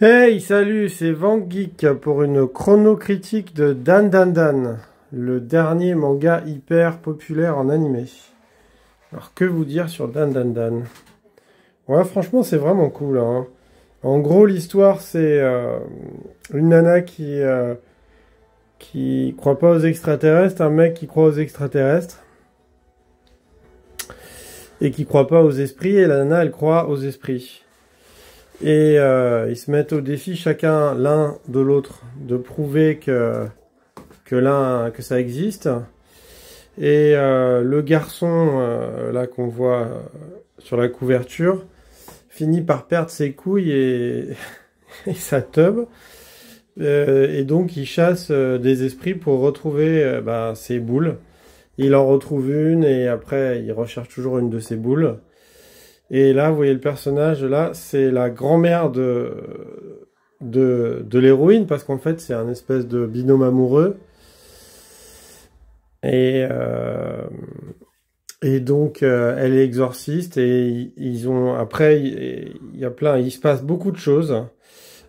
Hey, salut, c'est Vangeek pour une chronocritique de Dan Dan Dan, le dernier manga hyper populaire en animé. Alors, que vous dire sur Dan Dan Dan? Ouais, franchement, c'est vraiment cool, hein. En gros, l'histoire, c'est une nana qui croit pas aux extraterrestres, un mec qui croit aux extraterrestres, et qui croit pas aux esprits, et la nana, elle croit aux esprits. Et ils se mettent au défi chacun l'un de l'autre de prouver que ça existe. Et le garçon là qu'on voit sur la couverture finit par perdre ses couilles et, et sa teub. Et donc il chasse des esprits pour retrouver ses boules. Il en retrouve une et après il recherche toujours une de ses boules. Et là, vous voyez le personnage, là, c'est la grand-mère de l'héroïne, parce qu'en fait, c'est un espèce de binôme amoureux. Et, euh, et donc, elle est exorciste, et ils ont, après, il se passe beaucoup de choses.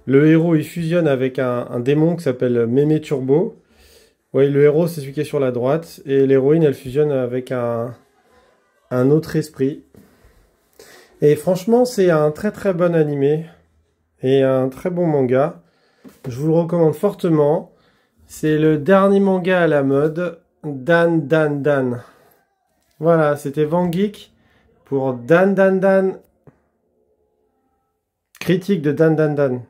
Le héros, il fusionne avec un démon qui s'appelle Mémé Turbo. Oui, le héros, c'est celui qui est sur la droite, et l'héroïne, elle fusionne avec un autre esprit. Et franchement, c'est un très très bon animé et un très bon manga. Je vous le recommande fortement. C'est le dernier manga à la mode, Dan Dan Dan. Voilà, c'était Vangeek pour Dan Dan Dan. Critique de Dan Dan Dan.